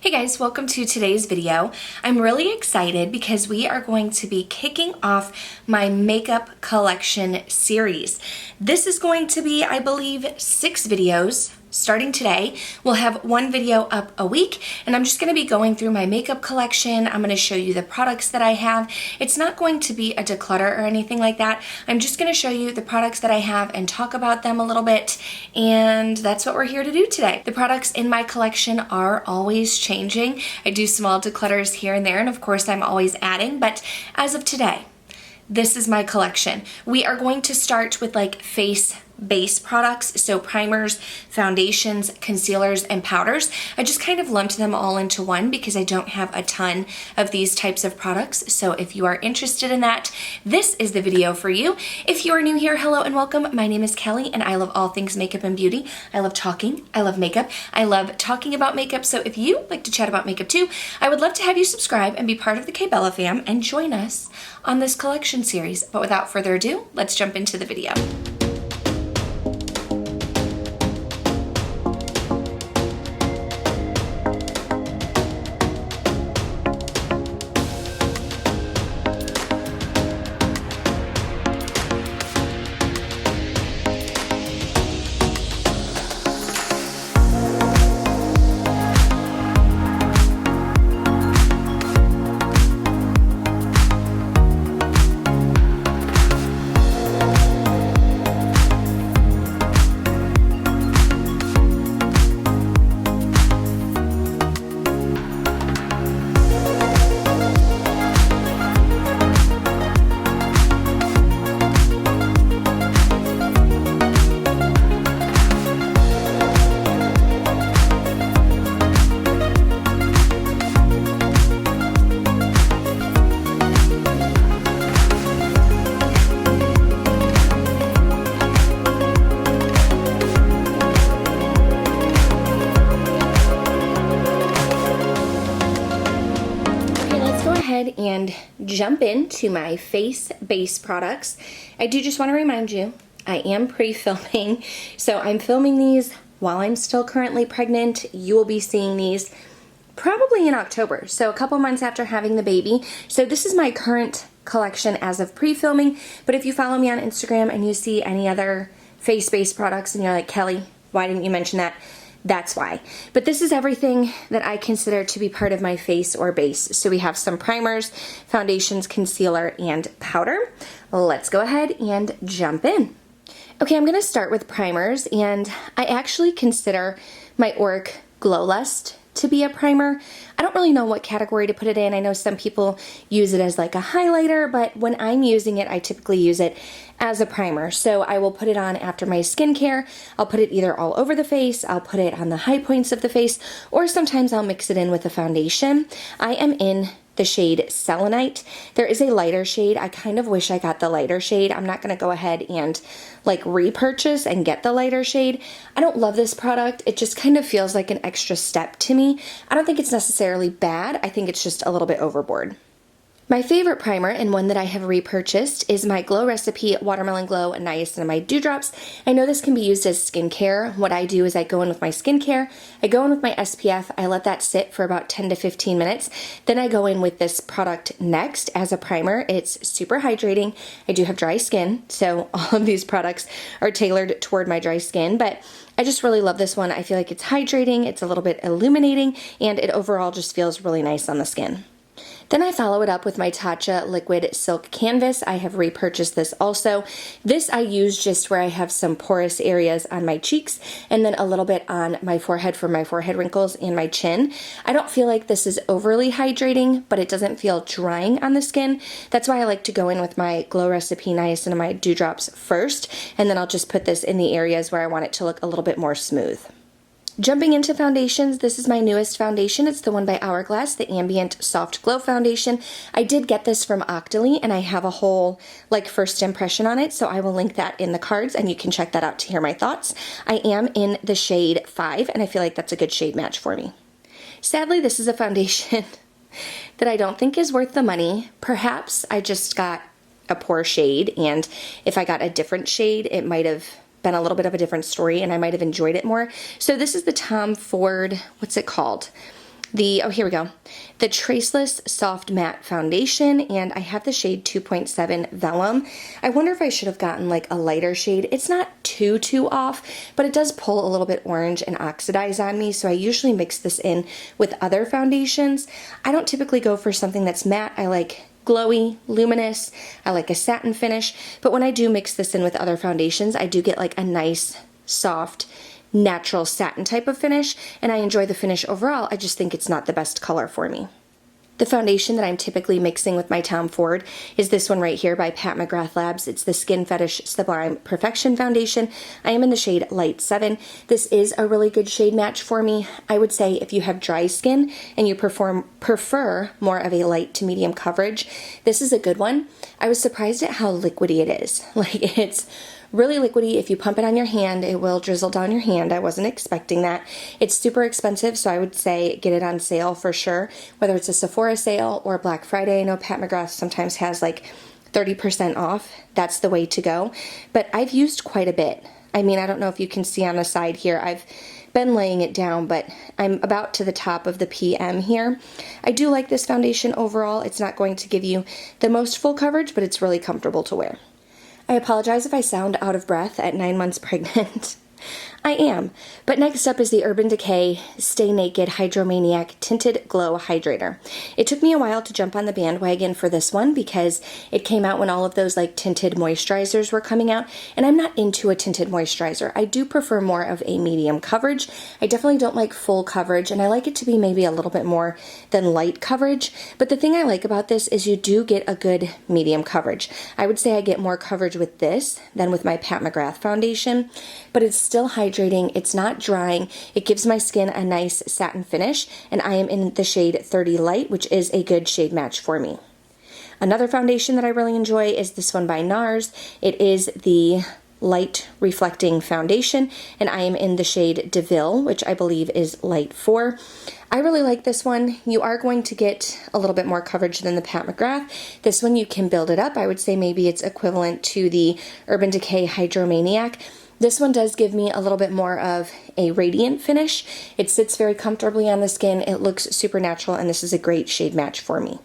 Hey guys, welcome to today's video. I'm really excited because we are going to be kicking off my makeup collection series. This is going to be, I believe, 6 videos. Starting today, we'll have 1 video up a week, and I'm just going to be going through my makeup collection. I'm going to show you the products that I have. It's not going to be a declutter or anything like that. I'm just going to show you the products that I have and talk about them a little bit, and that's what we're here to do today. The products in my collection are always changing. I do small declutters here and there, and of course I'm always adding, but as of today, this is my collection. We are going to start with like face base products, so primers, foundations, concealers, and powders. I just kind of lumped them all into one because I don't have a ton of these types of products. So if you are interested in that, this is the video for you. If you are new here, hello and welcome. My name is Kelly and I love all things makeup and beauty. I love talking, I love makeup, I love talking about makeup. So if you like to chat about makeup too, I would love to have you subscribe and be part of the K-Bella fam and join us on this collection series. But without further ado, let's jump into the video. And jump into my face base products. I do just want to remind you, I am pre-filming, so I'm filming these while I'm still currently pregnant. You will be seeing these probably in October, so a couple months after having the baby. So this is my current collection as of pre-filming, but if you follow me on Instagram and you see any other face base products and you're like, Kelly, why didn't you mention that? That's why. But this is everything that I consider to be part of my face or base. So we have some primers, foundations, concealer, and powder. Let's go ahead and jump in. Okay, I'm gonna start with primers, and I actually consider my Auric Glow Lust to be a primer. I don't really know what category to put it in. I know some people use it as like a highlighter, but when I'm using it, I typically use it as a primer. So I will put it on after my skincare. I'll put it either all over the face, I'll put it on the high points of the face, or sometimes I'll mix it in with a foundation. I am in the shade Selenite. There is a lighter shade. I kind of wish I got the lighter shade. I'm not going to go ahead and like repurchase and get the lighter shade. I don't love this product. It just kind of feels like an extra step to me. I don't think it's necessarily bad. I think it's just a little bit overboard. My favorite primer, and one that I have repurchased, is my Glow Recipe Watermelon Glow Niacinamide Dewdrops. I know this can be used as skincare. What I do is I go in with my skincare, I go in with my SPF, I let that sit for about 10 to 15 minutes, then I go in with this product next as a primer. It's super hydrating. I do have dry skin, so all of these products are tailored toward my dry skin, but I just really love this one. I feel like it's hydrating, it's a little bit illuminating, and it overall just feels really nice on the skin. Then I follow it up with my Tatcha Liquid Silk Canvas. I have repurchased this also. This I use just where I have some porous areas on my cheeks and then a little bit on my forehead for my forehead wrinkles and my chin. I don't feel like this is overly hydrating, but it doesn't feel drying on the skin. That's why I like to go in with my Glow Recipe Niacinamide Dewdrops first, and then I'll just put this in the areas where I want it to look a little bit more smooth. Jumping into foundations, this is my newest foundation. It's the one by Hourglass, the Ambient Soft Glow Foundation. I did get this from Octoly, and I have a whole like first impression on it, so I will link that in the cards, and you can check that out to hear my thoughts. I am in the shade 5, and I feel like that's a good shade match for me. Sadly, this is a foundation that I don't think is worth the money. Perhaps I just got a poor shade, and if I got a different shade, it might have been a little bit of a different story and I might have enjoyed it more. So this is the Tom Ford, what's it called? oh, here we go, the Traceless Soft Matte Foundation, and I have the shade 2.7 Vellum. I wonder if I should have gotten like a lighter shade. It's not too off, but it does pull a little bit orange and oxidize on me, so I usually mix this in with other foundations. I don't typically go for something that's matte. I like glowy, luminous. I like a satin finish, but when I do mix this in with other foundations, I do get like a nice, soft, natural satin type of finish, and I enjoy the finish overall. I just think it's not the best color for me. The foundation that I'm typically mixing with my Tom Ford is this one right here by Pat McGrath Labs. It's the Skin Fetish Sublime Perfection Foundation. I am in the shade Light 7. This is a really good shade match for me. I would say if you have dry skin and you prefer more of a light to medium coverage, this is a good one. I was surprised at how liquidy it is. Like, it's really liquidy. If you pump it on your hand, it will drizzle down your hand. I wasn't expecting that. It's super expensive, so I would say get it on sale for sure, whether it's a Sephora sale or Black Friday. I know Pat McGrath sometimes has like 30% off. That's the way to go. But I've used quite a bit. I mean, I don't know if you can see on the side here. I've been laying it down, but I'm about to the top of the PM here. I do like this foundation overall. It's not going to give you the most full coverage, but it's really comfortable to wear. I apologize if I sound out of breath at 9 months pregnant. I am. But next up is the Urban Decay Stay Naked Hydromaniac Tinted Glow Hydrator. It took me a while to jump on the bandwagon for this one because it came out when all of those like tinted moisturizers were coming out, and I'm not into a tinted moisturizer. I do prefer more of a medium coverage. I definitely don't like full coverage, and I like it to be maybe a little bit more than light coverage. But the thing I like about this is you do get a good medium coverage. I would say I get more coverage with this than with my Pat McGrath foundation, but it's still hydrating. It's not drying. It gives my skin a nice satin finish, and I am in the shade 30 Light, which is a good shade match for me. Another foundation that I really enjoy is this one by NARS. It is the Light Reflecting Foundation, and I am in the shade DeVille, which I believe is Light 4. I really like this one. You are going to get a little bit more coverage than the Pat McGrath. This one you can build it up. I would say maybe it's equivalent to the Urban Decay Hydromaniac. This one does give me a little bit more of a radiant finish. It sits very comfortably on the skin. It looks super natural, and this is a great shade match for me.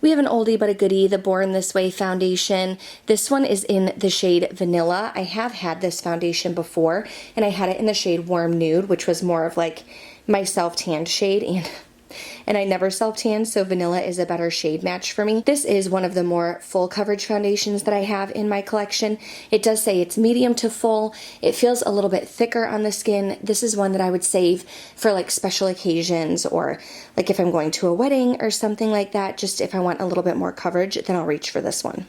We have an oldie but a goodie, the Born This Way foundation. This one is in the shade Vanilla. I have had this foundation before, and I had it in the shade Warm Nude, which was more of like my self-tanned shade, and I never self-tan, so vanilla is a better shade match for me. This is one of the more full coverage foundations that I have in my collection. It does say it's medium to full. It feels a little bit thicker on the skin. This is one that I would save for like special occasions, or like if I'm going to a wedding or something like that. Just if I want a little bit more coverage, then I'll reach for this one.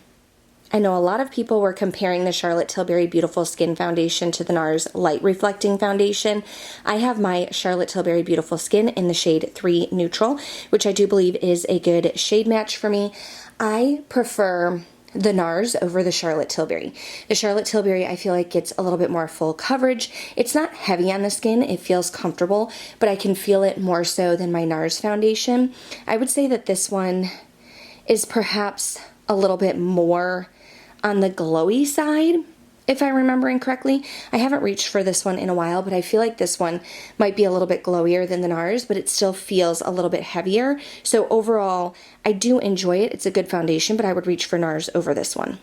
I know a lot of people were comparing the Charlotte Tilbury Beautiful Skin Foundation to the NARS Light Reflecting Foundation. I have my Charlotte Tilbury Beautiful Skin in the shade 3 Neutral, which I do believe is a good shade match for me. I prefer the NARS over the Charlotte Tilbury. The Charlotte Tilbury I feel like gets a little bit more full coverage. It's not heavy on the skin, it feels comfortable, but I can feel it more so than my NARS foundation. I would say that this one is perhaps a little bit more on the glowy side, if I'm remembering correctly. I haven't reached for this one in a while, but I feel like this one might be a little bit glowier than the NARS, but it still feels a little bit heavier. So overall, I do enjoy it. It's a good foundation, but I would reach for NARS over this one.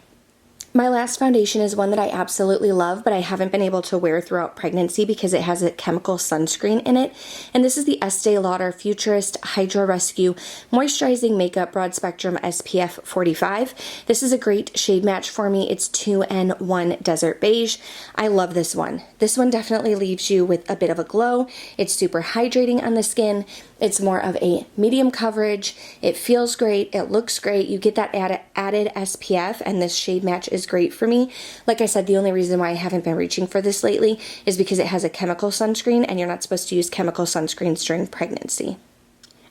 My last foundation is one that I absolutely love, but I haven't been able to wear throughout pregnancy because it has a chemical sunscreen in it. And this is the Estee Lauder Futurist Hydro Rescue Moisturizing Makeup Broad Spectrum SPF 45. This is a great shade match for me. It's 2N1 Desert Beige. I love this one. This one definitely leaves you with a bit of a glow. It's super hydrating on the skin. It's more of a medium coverage. It feels great. It looks great. You get that added SPF, and this shade match is great for me. Like I said, the only reason why I haven't been reaching for this lately is because it has a chemical sunscreen, and you're not supposed to use chemical sunscreens during pregnancy.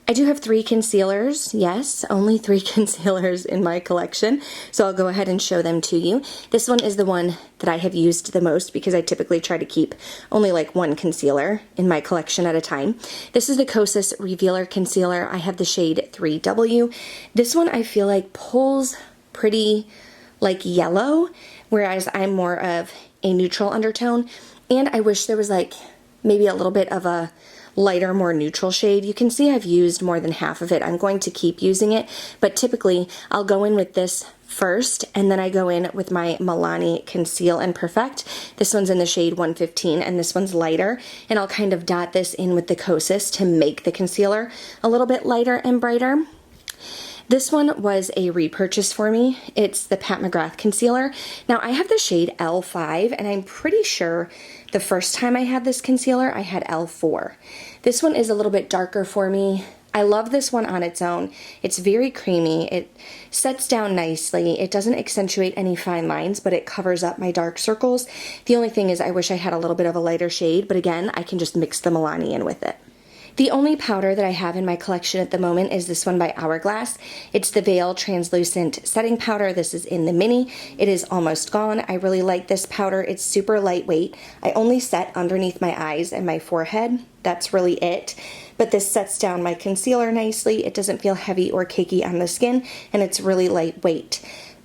I do have 3 concealers. Yes, only 3 concealers in my collection, so I'll go ahead and show them to you. This one is the one that I have used the most because I typically try to keep only like 1 concealer in my collection at a time. This is the Kosas Revealer Concealer. I have the shade 3W. This one I feel like pulls pretty like yellow, whereas I'm more of a neutral undertone, and I wish there was like maybe a little bit of a lighter, more neutral shade. You can see I've used more than half of it. I'm going to keep using it, but typically I'll go in with this first, and then I go in with my Milani Conceal and Perfect. This one's in the shade 115, and this one's lighter, and I'll kind of dot this in with the Kosas to make the concealer a little bit lighter and brighter. This one was a repurchase for me. It's the Pat McGrath concealer. Now I have the shade L5, and I'm pretty sure the first time I had this concealer I had L4. This one is a little bit darker for me. I love this one on its own. It's very creamy. It sets down nicely. It doesn't accentuate any fine lines, but it covers up my dark circles. The only thing is I wish I had a little bit of a lighter shade, but again, I can just mix the Milani in with it. The only powder that I have in my collection at the moment is this one by Hourglass. It's the Veil Translucent Setting Powder. This is in the mini. It is almost gone. I really like this powder. It's super lightweight. I only set underneath my eyes and my forehead. That's really it. But this sets down my concealer nicely. It doesn't feel heavy or cakey on the skin, and it's really lightweight.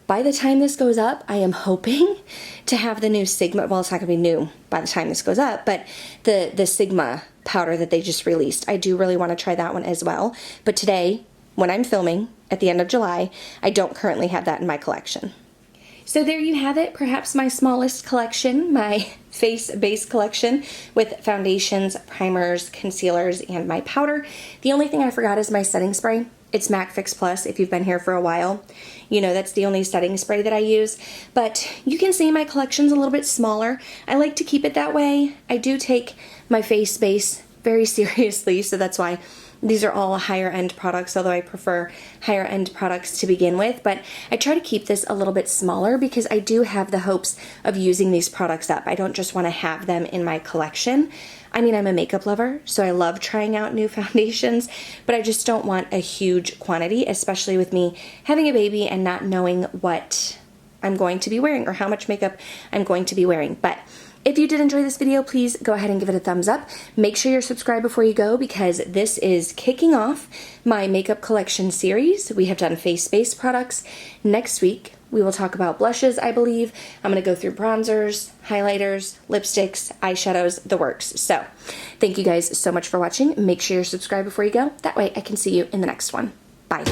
By the time this goes up, I am hoping to have the new Sigma, well, it's not gonna be new by the time this goes up, but the Sigma powder that they just released. I do really wanna try that one as well. But today, when I'm filming at the end of July, I don't currently have that in my collection. So there you have it, perhaps my smallest collection, my face base collection with foundations, primers, concealers, and my powder. The only thing I forgot is my setting spray. It's MAC Fix Plus. If you've been here for a while, you know that's the only setting spray that I use. But you can see my collection's a little bit smaller. I like to keep it that way. I do take my face base very seriously, so that's why these are all higher end products, although I prefer higher end products to begin with. But I try to keep this a little bit smaller because I do have the hopes of using these products up. I don't just want to have them in my collection. I mean, I'm a makeup lover, so I love trying out new foundations, but I just don't want a huge quantity, especially with me having a baby and not knowing what I'm going to be wearing or how much makeup I'm going to be wearing. But if you did enjoy this video, please go ahead and give it a thumbs up. Make sure you're subscribed before you go because this is kicking off my makeup collection series. We have done face-based products. Next week, we will talk about blushes, I believe. I'm going to go through bronzers, highlighters, lipsticks, eyeshadows, the works. So thank you guys so much for watching. Make sure you're subscribed before you go. That way I can see you in the next one. Bye.